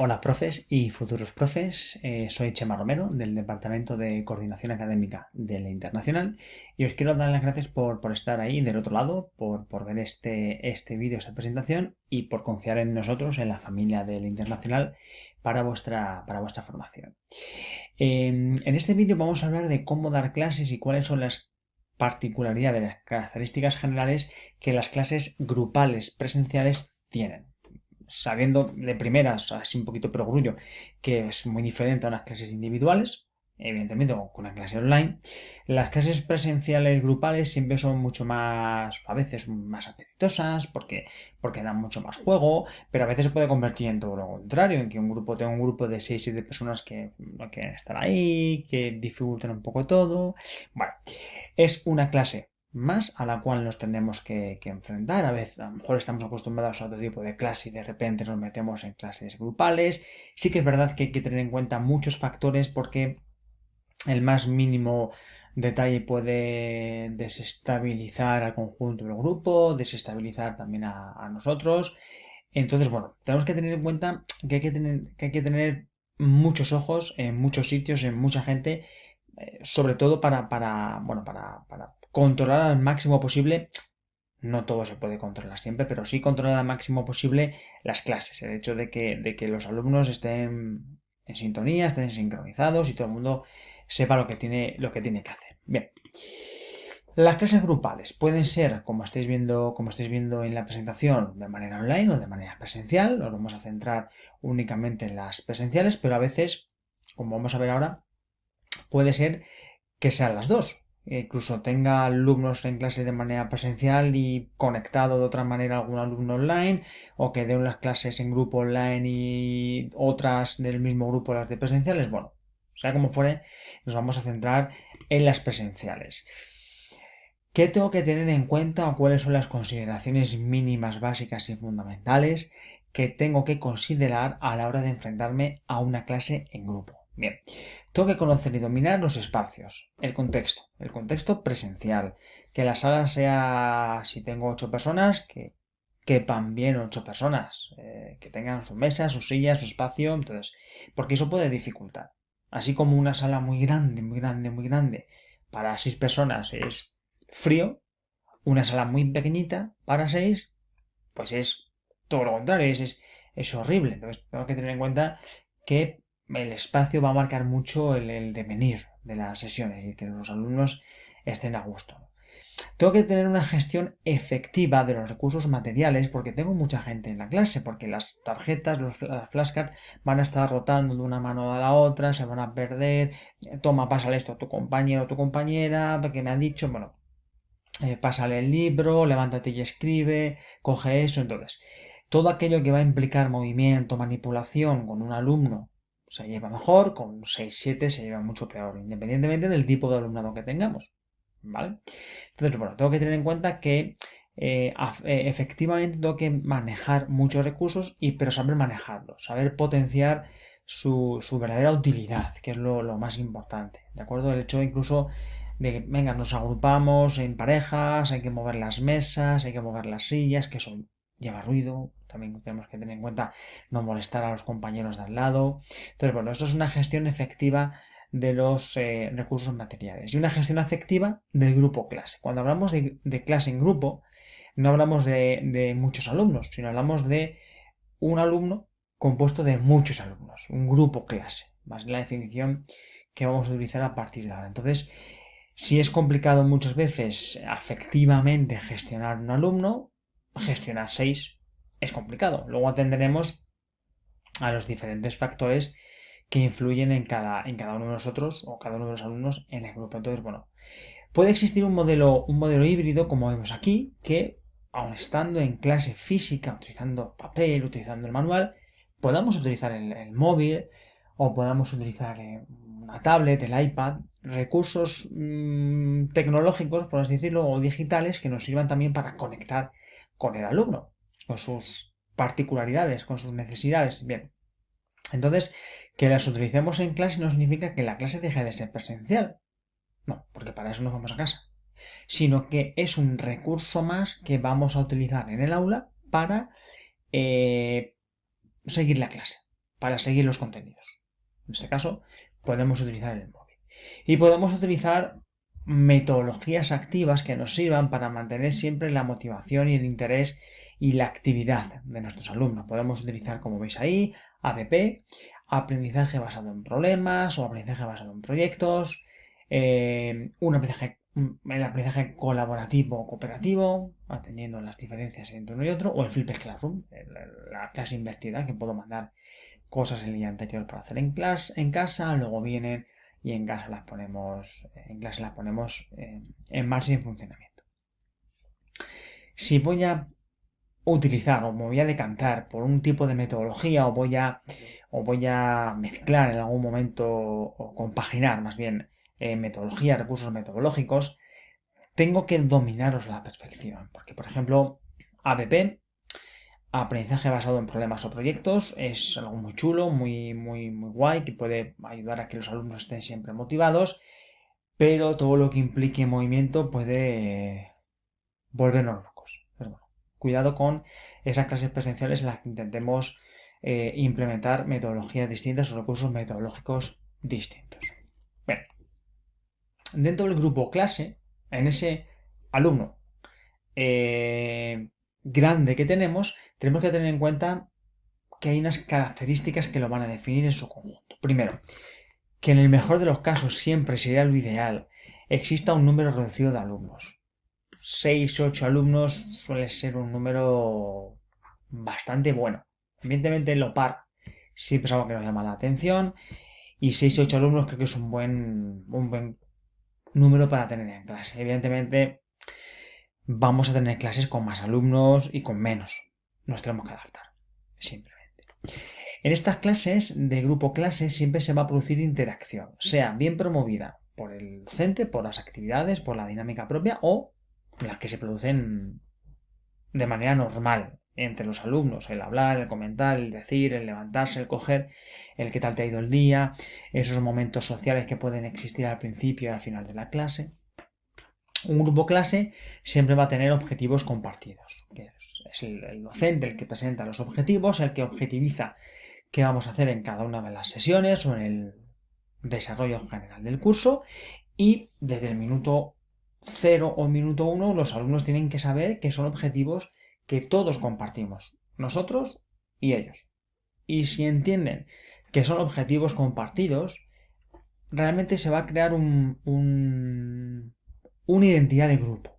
Hola profes y futuros profes, soy Chema Romero del Departamento de Coordinación Académica de la Internacional y os quiero dar las gracias por estar ahí del otro lado, por ver este vídeo, esta presentación y por confiar en nosotros, en la familia del Internacional para vuestra formación. En este vídeo vamos a hablar de cómo dar clases y cuáles son las particularidades, las características generales que las clases grupales presenciales tienen, sabiendo de primeras, así un poquito perogrullo, que es muy diferente a unas clases individuales, evidentemente con una clase online. Las clases presenciales grupales siempre son mucho más, a veces más apetitosas, porque dan mucho más juego, pero a veces se puede convertir en todo lo contrario, en que tenga un grupo de 6 7 personas que no quieren estar ahí, que dificultan un poco todo. Bueno, es una clase más a la cual nos tenemos que enfrentar. A veces, a lo mejor estamos acostumbrados a otro tipo de clase y de repente nos metemos en clases grupales. Sí que es verdad que hay que tener en cuenta muchos factores porque el más mínimo detalle puede desestabilizar al conjunto del grupo, desestabilizar también a nosotros. Entonces, bueno, tenemos que tener en cuenta que hay que tener muchos ojos en muchos sitios, en mucha gente, sobre todo para controlar al máximo posible. No todo se puede controlar siempre, pero sí controlar al máximo posible las clases. El hecho de que los alumnos estén en sintonía, estén sincronizados y todo el mundo sepa lo que tiene que hacer. Bien. Las clases grupales pueden ser, como estáis viendo en la presentación, de manera online o de manera presencial. Nos vamos a centrar únicamente en las presenciales, pero a veces, como vamos a ver ahora, puede ser que sean las dos. Incluso tenga alumnos en clase de manera presencial y conectado de otra manera algún alumno online, o que dé unas clases en grupo online y otras del mismo grupo las de presenciales. Bueno, sea como fuere, nos vamos a centrar en las presenciales. ¿Qué tengo que tener en cuenta o cuáles son las consideraciones mínimas, básicas y fundamentales que tengo que considerar a la hora de enfrentarme a una clase en grupo? Bien, tengo que conocer y dominar los espacios, el contexto presencial, que la sala sea, si tengo 8 personas, que quepan bien 8 personas, que tengan su mesa, su silla, su espacio, entonces, porque eso puede dificultar. Así como una sala muy grande, muy grande, muy grande, para 6 personas es frío, una sala muy pequeñita para 6, pues es todo lo contrario, es horrible. Entonces tengo que tener en cuenta que el espacio va a marcar mucho el devenir de las sesiones y que los alumnos estén a gusto. Tengo que tener una gestión efectiva de los recursos materiales porque tengo mucha gente en la clase, porque las tarjetas, las flashcards van a estar rotando de una mano a la otra, se van a perder. Toma, pásale esto a tu compañero o tu compañera, que me han dicho, bueno, pásale el libro, levántate y escribe, coge eso. Entonces, todo aquello que va a implicar movimiento, manipulación con un alumno se lleva mejor, con 6 7 se lleva mucho peor, independientemente del tipo de alumnado que tengamos. ¿Vale? Entonces, bueno, tengo que tener en cuenta que efectivamente tengo que manejar muchos recursos, pero saber manejarlos, saber potenciar su verdadera utilidad, que es lo más importante. ¿De acuerdo? El hecho incluso de que, venga, nos agrupamos en parejas, hay que mover las mesas, hay que mover las sillas, que eso lleva ruido. También tenemos que tener en cuenta no molestar a los compañeros de al lado. Entonces, bueno, esto es una gestión efectiva de los recursos materiales y una gestión afectiva del grupo clase. Cuando hablamos de clase en grupo, no hablamos de muchos alumnos, sino hablamos de un alumno compuesto de muchos alumnos, un grupo clase. Va a ser la definición que vamos a utilizar a partir de ahora. Entonces, si es complicado muchas veces afectivamente gestionar un alumno, gestionar 6 es complicado. Luego atenderemos a los diferentes factores que influyen en cada uno de nosotros o cada uno de los alumnos en el grupo. Entonces, bueno, puede existir un modelo híbrido, como vemos aquí, que aun estando en clase física, utilizando papel, utilizando el manual, podamos utilizar el móvil o podamos utilizar una tablet, el iPad, recursos tecnológicos, por así decirlo, o digitales que nos sirvan también para conectar con el alumno, con sus particularidades, con sus necesidades. Bien, entonces, que las utilicemos en clase no significa que la clase deje de ser presencial. No, porque para eso nos vamos a casa. Sino que es un recurso más que vamos a utilizar en el aula para seguir la clase. para seguir los contenidos. En este caso, podemos utilizar el móvil. Y podemos utilizar metodologías activas que nos sirvan para mantener siempre la motivación y el interés y la actividad de nuestros alumnos. Podemos utilizar, como veis ahí, ABP, aprendizaje basado en problemas o aprendizaje basado en proyectos, el aprendizaje colaborativo o cooperativo, atendiendo las diferencias entre uno y otro, o el Flipped Classroom, la clase invertida, que puedo mandar cosas el día anterior para hacer en casa, luego vienen y en clase las ponemos en marcha y en funcionamiento. Si voy a utilizar o me voy a decantar por un tipo de metodología o voy a mezclar en algún momento o compaginar más bien metodología, recursos metodológicos, tengo que dominaros la perfección. Porque, por ejemplo, ABP, aprendizaje basado en problemas o proyectos, es algo muy chulo, muy, muy, muy guay, que puede ayudar a que los alumnos estén siempre motivados, pero todo lo que implique movimiento puede volvernos locos. Pero bueno, cuidado con esas clases presenciales en las que intentemos implementar metodologías distintas o recursos metodológicos distintos. Bueno, dentro del grupo clase, en ese alumno grande que tenemos que tener en cuenta que hay unas características que lo van a definir en su conjunto. Primero, que en el mejor de los casos siempre sería lo ideal, exista un número reducido de alumnos. 6, 8 alumnos suele ser un número bastante bueno. Evidentemente lo par siempre es algo que nos llama la atención y 6, 8 alumnos creo que es un buen número para tener en clase. Evidentemente vamos a tener clases con más alumnos y con menos. Nos tenemos que adaptar, simplemente. En estas clases de grupo clase siempre se va a producir interacción, sea bien promovida por el docente, por las actividades, por la dinámica propia o las que se producen de manera normal entre los alumnos, el hablar, el comentar, el decir, el levantarse, el coger, el qué tal te ha ido el día, esos momentos sociales que pueden existir al principio y al final de la clase. Un grupo clase siempre va a tener objetivos compartidos, que es el docente el que presenta los objetivos, el que objetiviza qué vamos a hacer en cada una de las sesiones o en el desarrollo general del curso, y desde el minuto 0 o minuto 1 los alumnos tienen que saber que son objetivos que todos compartimos, nosotros y ellos. Y si entienden que son objetivos compartidos, realmente se va a crear una identidad de grupo,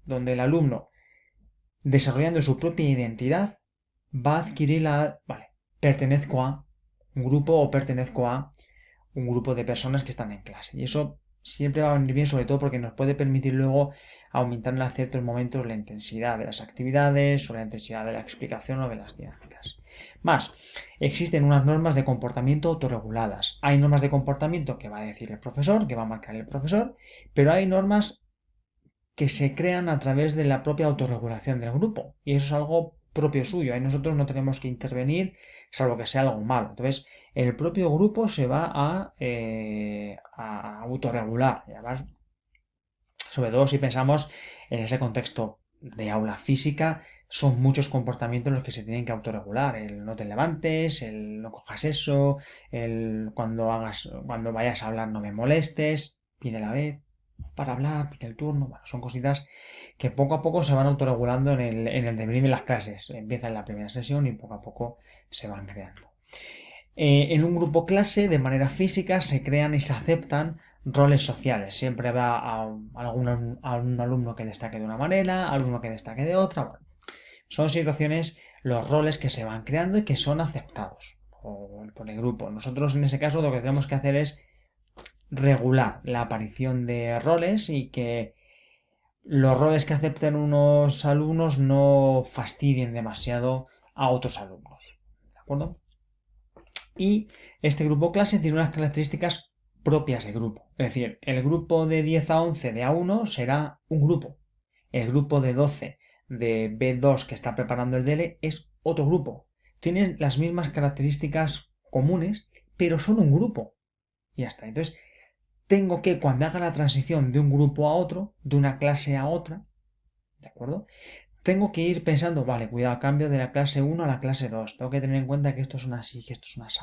donde el alumno, desarrollando su propia identidad, va a adquirir pertenezco a un grupo o pertenezco a un grupo de personas que están en clase. Y eso siempre va a venir bien, sobre todo porque nos puede permitir luego aumentar en ciertos momentos la intensidad de las actividades o la intensidad de la explicación o de las dinámicas. Más, existen unas normas de comportamiento autorreguladas. Hay normas de comportamiento que va a decir el profesor, que va a marcar el profesor, pero hay normas que se crean a través de la propia autorregulación del grupo. Y eso es algo propio suyo. Ahí nosotros no tenemos que intervenir, salvo que sea algo malo. Entonces, el propio grupo se va a autorregular. Y además, sobre todo si pensamos en ese contexto de aula física, son muchos comportamientos los que se tienen que autorregular. El no te levantes, el no cojas eso, el cuando vayas a hablar no me molestes, pide la vez para hablar, pide el turno. Bueno, son cositas que poco a poco se van autorregulando en el devenir de las clases. Empieza en la primera sesión y poco a poco se van creando. En un grupo clase, de manera física, se crean y se aceptan roles sociales. Siempre va a un alumno que destaque de una manera, alumno que destaque de otra. Bueno, son situaciones, los roles que se van creando y que son aceptados por el grupo. Nosotros en ese caso lo que tenemos que hacer es regular la aparición de roles y que los roles que acepten unos alumnos no fastidien demasiado a otros alumnos. ¿De acuerdo? Y este grupo clase tiene unas características propias de grupo. Es decir, el grupo de 10 a 11 de A1 será un grupo. El grupo de 12 de B2 que está preparando el DL es otro grupo. Tienen las mismas características comunes, pero son un grupo. Y ya está. Entonces, tengo que, cuando haga la transición de un grupo a otro, de una clase a otra, ¿de acuerdo? tengo que ir pensando, vale, cuidado, cambio de la clase 1 a la clase 2. Tengo que tener en cuenta que esto es una así, que esto es una así.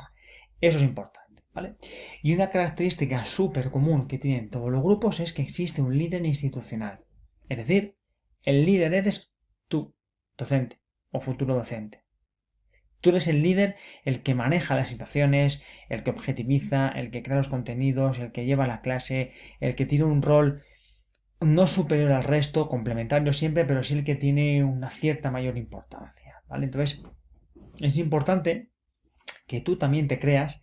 Eso es importante, ¿vale? Y una característica súper común que tienen todos los grupos es que existe un líder institucional. Es decir, el líder eres tú, docente o futuro docente. Tú eres el líder, el que maneja las situaciones, el que objetiviza, el que crea los contenidos, el que lleva la clase, el que tiene un rol no superior al resto, complementario siempre, pero sí el que tiene una cierta mayor importancia, ¿vale? Entonces, es importante que tú también te creas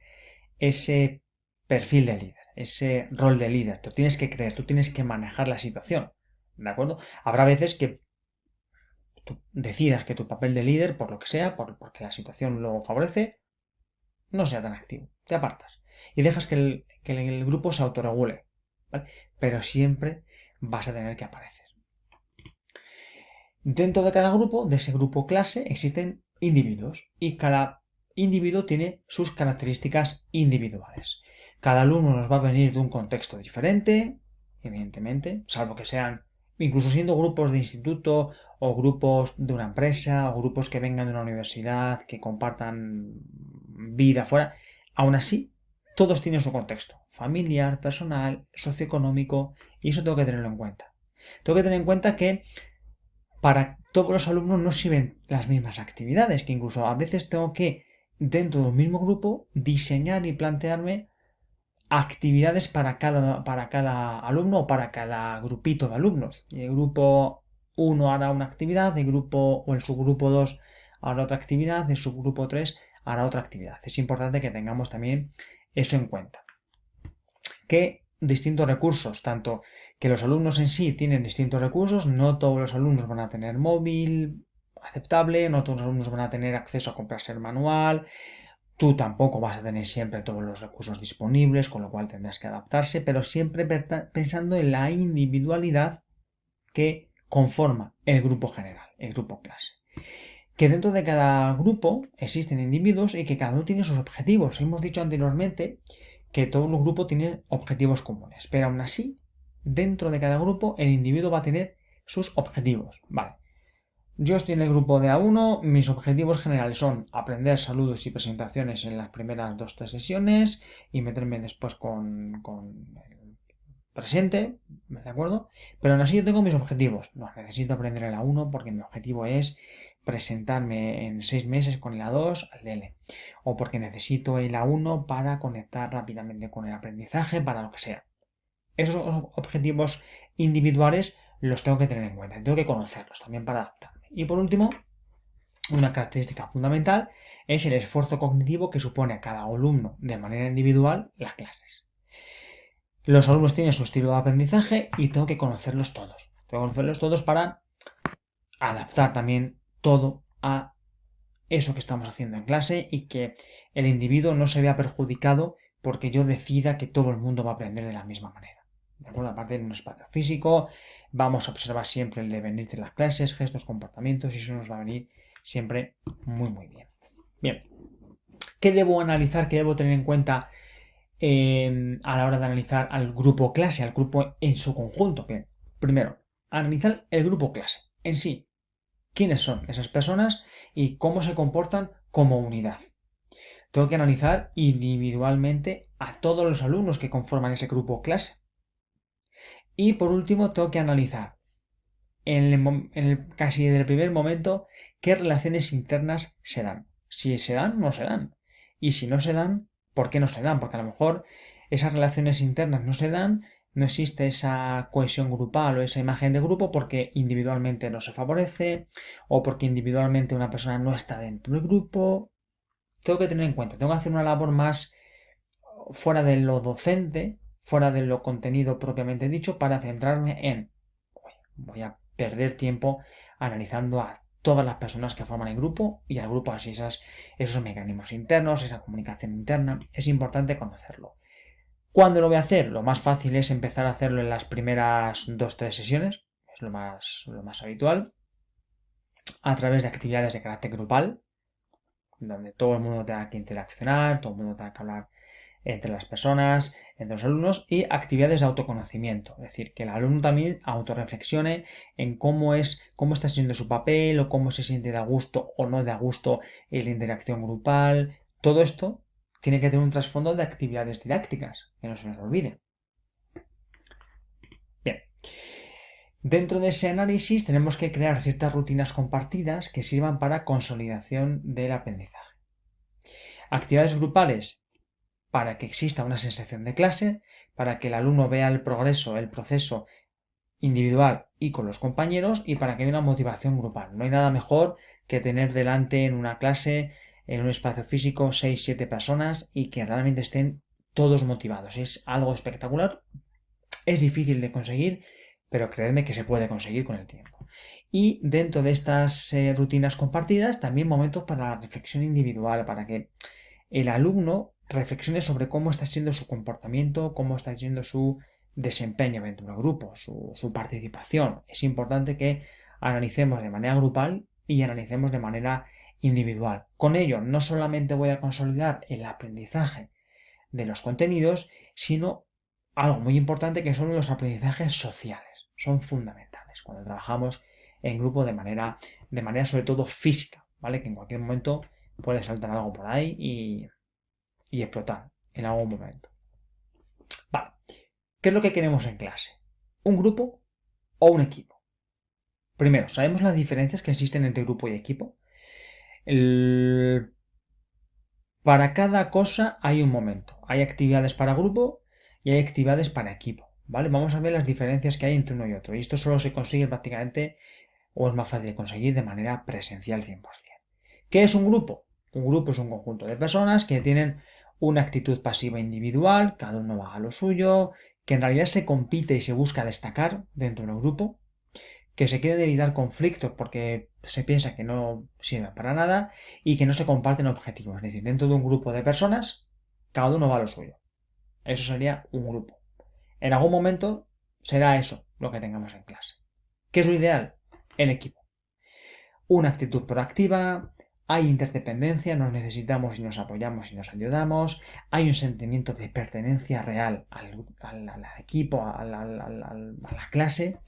ese perfil de líder, ese rol de líder. Tú tienes que creer, tú tienes que manejar la situación, ¿de acuerdo? Habrá veces que tú decidas que tu papel de líder, por lo que sea, porque la situación lo favorece, no sea tan activo. Te apartas y dejas que el grupo se autorregule, ¿vale? Pero siempre vas a tener que aparecer. Dentro de cada grupo, de ese grupo clase, existen individuos y cada individuo tiene sus características individuales. Cada alumno nos va a venir de un contexto diferente, evidentemente, salvo que sean, incluso siendo grupos de instituto o grupos de una empresa o grupos que vengan de una universidad, que compartan vida fuera, aún así, todos tienen su contexto, familiar, personal, socioeconómico, y eso tengo que tenerlo en cuenta. Tengo que tener en cuenta que para todos los alumnos no sirven las mismas actividades, que incluso a veces tengo que, dentro de un mismo grupo, diseñar y plantearme actividades para cada alumno o para cada grupito de alumnos. Y el grupo 1 hará una actividad, el grupo o el subgrupo 2 hará otra actividad, el subgrupo 3 hará otra actividad. Es importante que tengamos también eso en cuenta. Que distintos recursos, tanto que los alumnos en sí tienen distintos recursos, no todos los alumnos van a tener móvil aceptable, no todos los alumnos van a tener acceso a comprarse el manual, tú tampoco vas a tener siempre todos los recursos disponibles, con lo cual tendrás que adaptarse, pero siempre pensando en la individualidad que conforma el grupo general, el grupo clase. Que dentro de cada grupo existen individuos y que cada uno tiene sus objetivos. Hemos dicho anteriormente que todo un grupo tiene objetivos comunes, pero aún así, dentro de cada grupo, el individuo va a tener sus objetivos. Vale. Yo estoy en el grupo de A1, mis objetivos generales son aprender saludos y presentaciones en las primeras 2-3 sesiones y meterme después con el presente, ¿de acuerdo? Pero aún así yo tengo mis objetivos. No, necesito aprender el A1 porque mi objetivo es presentarme en 6 meses con el A2 al DL. O porque necesito el A1 para conectar rápidamente con el aprendizaje, para lo que sea. Esos objetivos individuales los tengo que tener en cuenta, tengo que conocerlos también para adaptarme. Y por último, una característica fundamental es el esfuerzo cognitivo que supone a cada alumno de manera individual las clases. Los alumnos tienen su estilo de aprendizaje y tengo que conocerlos todos. Tengo que conocerlos todos para adaptar también todo a eso que estamos haciendo en clase y que el individuo no se vea perjudicado porque yo decida que todo el mundo va a aprender de la misma manera. ¿De acuerdo? Aparte de un espacio físico, vamos a observar siempre el devenir de las clases, gestos, comportamientos, y eso nos va a venir siempre muy, muy bien. Bien, ¿qué debo analizar, qué debo tener en cuenta a la hora de analizar al grupo clase, al grupo en su conjunto? Bien, primero, analizar el grupo clase en sí. ¿Quiénes son esas personas y cómo se comportan como unidad? Tengo que analizar individualmente a todos los alumnos que conforman ese grupo clase. Y por último, tengo que analizar casi en el primer momento qué relaciones internas se dan. Si se dan o no se dan. Y si no se dan, ¿por qué no se dan? Porque a lo mejor esas relaciones internas no se dan, no existe esa cohesión grupal o esa imagen de grupo porque individualmente no se favorece o porque individualmente una persona no está dentro del grupo. Tengo que tener en cuenta, tengo que hacer una labor más fuera de lo docente, fuera de lo contenido propiamente dicho, para centrarme en, voy a perder tiempo analizando a todas las personas que forman el grupo y al grupo así esos mecanismos internos, esa comunicación interna, es importante conocerlo. ¿Cuándo lo voy a hacer? Lo más fácil es empezar a hacerlo en las primeras 2-3 sesiones, es lo más habitual, a través de actividades de carácter grupal, donde todo el mundo tenga que interaccionar, todo el mundo tenga que hablar entre las personas, entre los alumnos, y actividades de autoconocimiento. Es decir, que el alumno también autorreflexione en cómo está siendo su papel, o cómo se siente de a gusto o no de a gusto en la interacción grupal. Todo esto tiene que tener un trasfondo de actividades didácticas, que no se nos olvide. Bien. Dentro de ese análisis tenemos que crear ciertas rutinas compartidas que sirvan para consolidación del aprendizaje. Actividades grupales para que exista una sensación de clase, para que el alumno vea el progreso, el proceso individual y con los compañeros, y para que haya una motivación grupal. No hay nada mejor que tener delante en una clase, en un espacio físico, 6-7 personas y que realmente estén todos motivados. Es algo espectacular. Es difícil de conseguir, pero creedme que se puede conseguir con el tiempo. Y dentro de estas rutinas compartidas, también momentos para la reflexión individual, para que el alumno reflexione sobre cómo está siendo su comportamiento, cómo está siendo su desempeño dentro del grupo, su participación. Es importante que analicemos de manera grupal y analicemos de manera individual. Con ello, no solamente voy a consolidar el aprendizaje de los contenidos, sino algo muy importante que son los aprendizajes sociales. Son fundamentales cuando trabajamos en grupo de manera sobre todo física, ¿vale? Que en cualquier momento puede saltar algo por ahí y explotar en algún momento. Vale. ¿Qué es lo que queremos en clase? ¿Un grupo o un equipo? Primero, ¿sabemos las diferencias que existen entre grupo y equipo? Para cada cosa hay un momento. Hay actividades para grupo y hay actividades para equipo, ¿vale? Vamos a ver las diferencias que hay entre uno y otro. Y esto solo se consigue prácticamente, o es más fácil de conseguir, de manera presencial 100%. ¿Qué es un grupo? Un grupo es un conjunto de personas que tienen una actitud pasiva individual, cada uno va a lo suyo, que en realidad se compite y se busca destacar dentro del grupo, que se quieren evitar conflictos porque se piensa que no sirven para nada y que no se comparten objetivos. Es decir, dentro de un grupo de personas, cada uno va a lo suyo. Eso sería un grupo. En algún momento será eso lo que tengamos en clase. ¿Qué es lo ideal? El equipo. Una actitud proactiva, hay interdependencia, nos necesitamos y nos apoyamos y nos ayudamos, hay un sentimiento de pertenencia real al equipo, a la clase,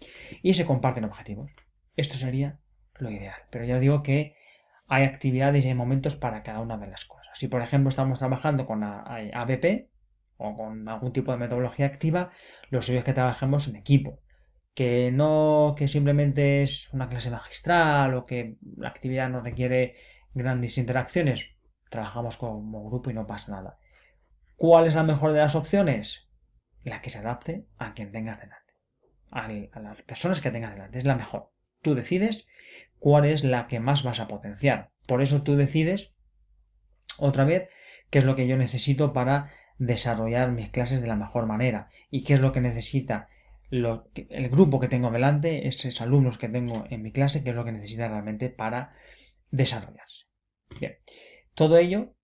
y se comparten objetivos. Esto sería lo ideal. Pero ya os digo que hay actividades y hay momentos para cada una de las cosas. Si por ejemplo estamos trabajando con ABP o con algún tipo de metodología activa, lo suyo es que trabajemos en equipo. Que no que simplemente es una clase magistral o que la actividad no requiere grandes interacciones, trabajamos como grupo y no pasa nada. ¿Cuál es la mejor de las opciones? La que se adapte a quien tengas delante, a las personas que tengas delante, es la mejor. Tú decides cuál es la que más vas a potenciar. Por eso tú decides, otra vez, qué es lo que yo necesito para desarrollar mis clases de la mejor manera y qué es lo que necesita el grupo que tengo delante, esos alumnos que tengo en mi clase, qué es lo que necesita realmente para desarrollarse. Bien, todo ello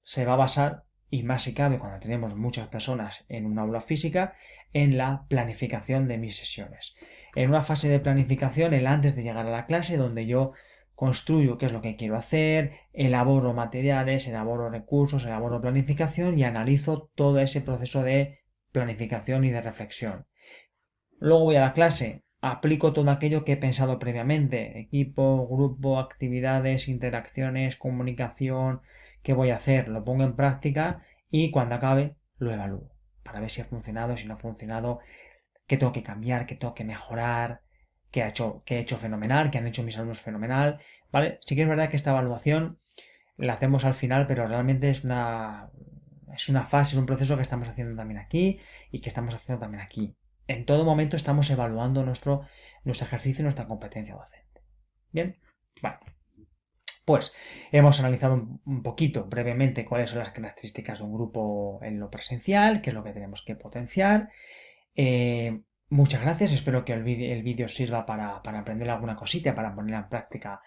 se va a basar, y más si cabe cuando tenemos muchas personas en un aula física, en la planificación de mis sesiones. En una fase de planificación, el antes de llegar a la clase, donde yo construyo qué es lo que quiero hacer, elaboro materiales, elaboro recursos, elaboro planificación y analizo todo ese proceso de planificación y de reflexión. Luego voy a la clase, aplico todo aquello que he pensado previamente, equipo, grupo, actividades, interacciones, comunicación, qué voy a hacer, lo pongo en práctica y cuando acabe lo evalúo para ver si ha funcionado, si no ha funcionado, qué tengo que cambiar, qué tengo que mejorar, qué he hecho fenomenal, qué han hecho mis alumnos fenomenal, ¿vale? Sí que es verdad que esta evaluación la hacemos al final, pero realmente es una fase, es un proceso que estamos haciendo también aquí y que estamos haciendo también aquí. En todo momento estamos evaluando nuestro ejercicio y nuestra competencia docente. ¿Bien? Vale. Pues hemos analizado un poquito brevemente cuáles son las características de un grupo en lo presencial, qué es lo que tenemos que potenciar. Muchas gracias, espero que el vídeo sirva para aprender alguna cosita, para ponerla en práctica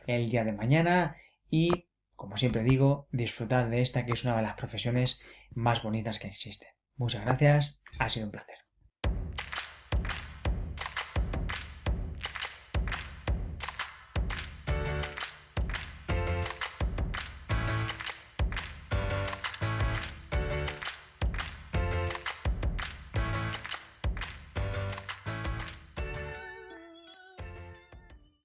el día de mañana y, como siempre digo, disfrutar de esta que es una de las profesiones más bonitas que existen. Muchas gracias, ha sido un placer.